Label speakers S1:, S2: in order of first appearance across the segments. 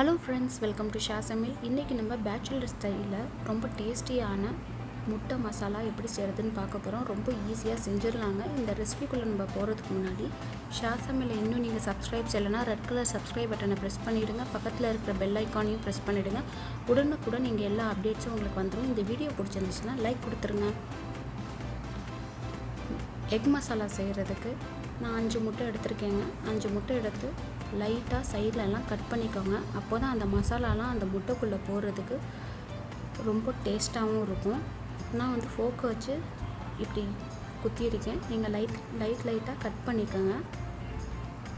S1: Hello friends, welcome to Samayal. இன்றைக்கி நம்ம bachelor ஸ்டைலில் ரொம்ப டேஸ்டியான முட்டை மசாலா எப்படி செய்கிறதுன்னு பார்க்க போகிறோம். ரொம்ப ஈஸியாக செஞ்சிடலாங்க. இந்த ரெசிபிக்குள்ளே நம்ம போகிறதுக்கு முன்னாடி Samayal இன்னும் நீங்கள் சப்ஸ்கிரைப் செய்யலைன்னா ரெட் கலர் சப்ஸ்கிரைப் பட்டனை ப்ரெஸ் பண்ணிவிடுங்க. பக்கத்தில் இருக்கிற பெல் ஐக்கானையும் ப்ரெஸ் பண்ணிவிடுங்க. உடனுக்குடன் நீங்கள் எல்லா அப்டேட்ஸும் உங்களுக்கு வந்துடும். இந்த வீடியோ பிடிச்சிருந்துச்சுன்னா லைக் கொடுத்துருங்க. எக் மசாலா செய்கிறதுக்கு நான் 5 முட்டை எடுத்திருக்கேங்க. 5 முட்டை எடுத்து லைட்டாக சைட்லலாம் கட் பண்ணிக்கோங்க. அப்போ தான் அந்த மசாலாலாம் அந்த முட்டைக்குள்ளே போடுறதுக்கு ரொம்ப டேஸ்ட்டாகவும் இருக்கும். நான் ஃபோக்கை வச்சு இப்படி குத்தியிருக்கேன். நீங்கள் லைட்டாக கட் பண்ணிக்கோங்க.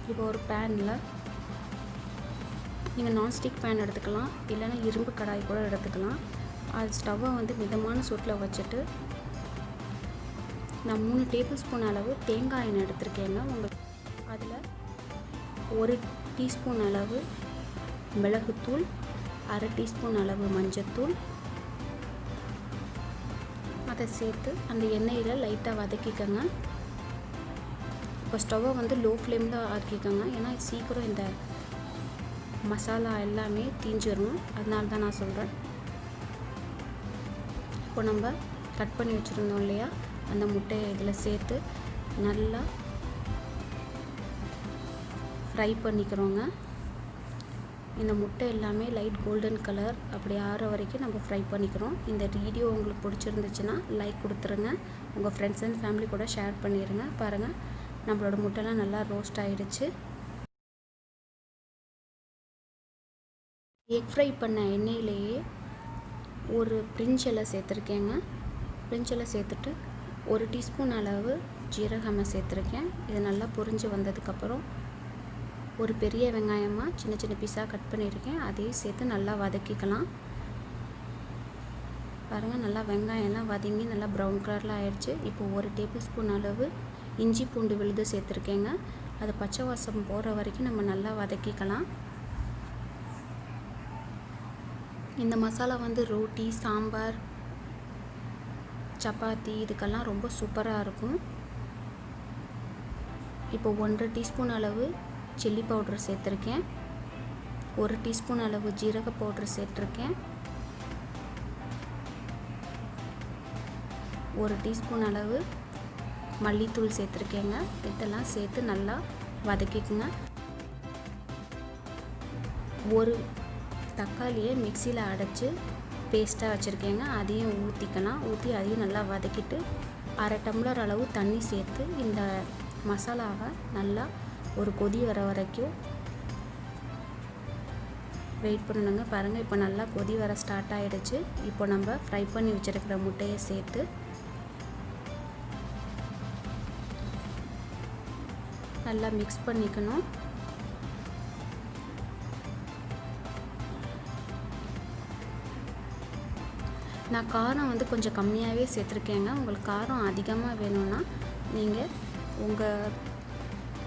S1: இப்போ ஒரு பேனில் நீங்கள் நான்ஸ்டிக் பேன் எடுத்துக்கலாம், இல்லைன்னா இரும்பு கடாய் கூட எடுத்துக்கலாம். அது ஸ்டவ்வை மிதமான சூட்டில் வச்சுட்டு நான் 3 டேபிள் ஸ்பூன் அளவு தேங்காய் எண்ணெய் எடுத்திருக்கேங்க. அதில் 1 டீஸ்பூன் அளவு மிளகுத்தூள், அரை டீஸ்பூன் அளவு மஞ்சத்தூள் அதை சேர்த்து அந்த எண்ணெயில் லைட்டாக வதக்கிக்கோங்க. இப்போ ஸ்டவ்வை லோ ஃப்ளேமில் ஆக்கிக்கோங்க. ஏன்னா சீக்கிரம் இந்த மசாலா எல்லாமே தீஞ்சிடும், அதனால தான் நான் சொல்கிறேன். இப்போ நம்ம கட் பண்ணி வச்சுருந்தோம் இல்லையா, அந்த முட்டையை இதில் சேர்த்து நல்லா ஃப்ரை பண்ணிக்கிறோங்க. இந்த முட்டை எல்லாமே லைட் கோல்டன் கலர் அப்படி ஆகிற வரைக்கும் நம்ம ஃப்ரை பண்ணிக்கிறோம். இந்த வீடியோ உங்களுக்கு பிடிச்சிருந்துச்சுன்னா லைக் கொடுத்துருங்க. உங்கள் ஃப்ரெண்ட்ஸ் அண்ட் ஃபேமிலி கூட ஷேர் பண்ணிடுங்க. பாருங்கள், நம்மளோட முட்டைலாம் நல்லா ரோஸ்ட் ஆகிடுச்சு. எக் ஃப்ரை பண்ண எண்ணெயிலேயே ஒரு பிரிஞ்ச் இலை சேர்த்துருக்கேங்க. பிரிஞ்ச் இலை சேர்த்துட்டு 1 டீஸ்பூன் அளவு ஜீரகமாக சேர்த்துருக்கேன். இது நல்லா பொரிஞ்சு வந்ததுக்கப்புறம் ஒரு பெரிய வெங்காயமாக சின்ன சின்ன பீஸாக கட் பண்ணியிருக்கேன். அதையும் சேர்த்து நல்லா வதக்கிக்கலாம். பாருங்கள், நல்லா வெங்காயம்லாம் வதங்கி நல்லா ப்ரௌன் கலரில் ஆயிடுச்சு. இப்போ 1 டேபிள் ஸ்பூன் அளவு இஞ்சி பூண்டு விழுது சேர்த்துருக்கேங்க. அது பச்சை வாசம் போகிற வரைக்கும் நம்ம நல்லா வதக்கிக்கலாம். இந்த மசாலா ரோட்டி, சாம்பார், சப்பாத்தி இதுக்கெல்லாம் ரொம்ப சூப்பராக இருக்கும். இப்போ 1.5 டீஸ்பூன் அளவு சில்லி பவுடர் சேர்த்துருக்கேன். 1 டீஸ்பூன் அளவு ஜீரக பவுடர் சேர்த்துருக்கேன். 1 டீஸ்பூன் அளவு மல்லித்தூள் சேர்த்துருக்கேங்க. இதெல்லாம் சேர்த்து நல்லா வதக்கிக்குங்க. ஒரு தக்காளியை மிக்சியில் அடைச்சி பேஸ்ட்டாக வச்சுருக்கேங்க. அதையும் ஊற்றி அதையும் நல்லா வதக்கிட்டு 1/2 டம்ளர் அளவு தண்ணி சேர்த்து இந்த மசாலாவை நல்லா ஒரு கொதி வர வரைக்கும் வெயிட் பண்ணணுங்க. பாருங்கள், இப்போ நல்லா கொதி வர ஸ்டார்ட் ஆகிடுச்சு. இப்போ நம்ம ஃப்ரை பண்ணி வச்சுருக்கிற முட்டையை சேர்த்து நல்லா மிக்ஸ் பண்ணிக்கணும். நான் காரம் கொஞ்சம் கம்மியாகவே சேர்த்துருக்கேங்க. உங்களுக்கு காரம் அதிகமாக வேணும்னா நீங்கள் உங்கள்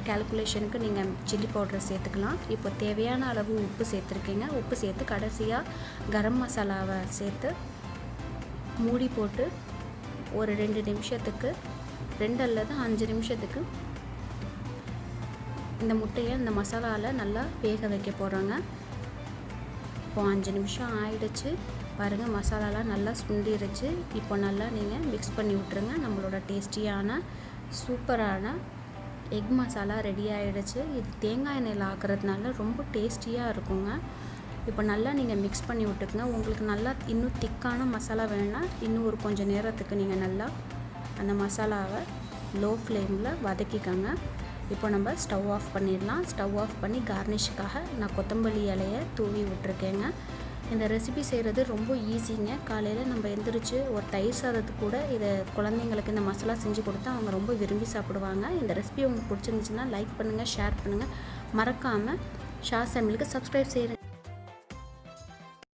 S1: கால்குலேஷனுக்கு நீங்கள் சில்லி பவுடரை சேர்த்துக்கலாம். இப்போ தேவையான அளவு உப்பு சேர்த்துருக்கேங்க. உப்பு சேர்த்து கடைசியாக கரம் மசாலாவை சேர்த்து மூடி போட்டு ஒரு 2 நிமிஷத்துக்கு 2 அல்லது 5 நிமிஷத்துக்கு இந்த முட்டையை இந்த மசாலாவில் நல்லா வேக வைக்க போகிறோங்க. இப்போ 5 நிமிஷம் ஆயிடுச்சு. பாருங்கள், மசாலாலாம் நல்லா சுண்டிருச்சு. இப்போ நல்லா நீங்கள் மிக்ஸ் பண்ணி விட்டுருங்க. நம்மளோட டேஸ்டியான சூப்பரான எக் மசாலா ரெடி ஆகிடுச்சு. இது தேங்காய் எண்ணெயில் ஆக்குறதுனால ரொம்ப டேஸ்டியாக இருக்குங்க. இப்போ நல்லா நீங்கள் மிக்ஸ் பண்ணி விட்டுக்குங்க. உங்களுக்கு நல்லா இன்னும் திக்கான மசாலா வேணும்னா இன்னும் ஒரு கொஞ்சம் நேரத்துக்கு நீங்கள் நல்லா அந்த மசாலாவை லோ ஃப்ளேமில் வதக்கிக்கோங்க. இப்போ நம்ம ஸ்டவ் ஆஃப் பண்ணிடலாம். ஸ்டவ் ஆஃப் பண்ணி கார்னிஷ்க்காக நான் கொத்தமல்லி இலையை தூவி விட்டுருக்கேங்க. இந்த ரெசிபி செய்கிறது ரொம்ப ஈஸிங்க. காலையில் நம்ம எந்திரிச்சு ஒரு தயிர் சாதத்துக்கு கூட இதை குழந்தைங்களுக்கு இந்த மசாலா செஞ்சு கொடுத்தா அவங்க ரொம்ப விரும்பி சாப்பிடுவாங்க. இந்த ரெசிபி உங்களுக்கு பிடிச்சிருந்துச்சுன்னா லைக் பண்ணுங்கள், ஷேர் பண்ணுங்கள். மறக்காமல் Samayalக்கு சப்ஸ்கிரைப் செய்யுங்க.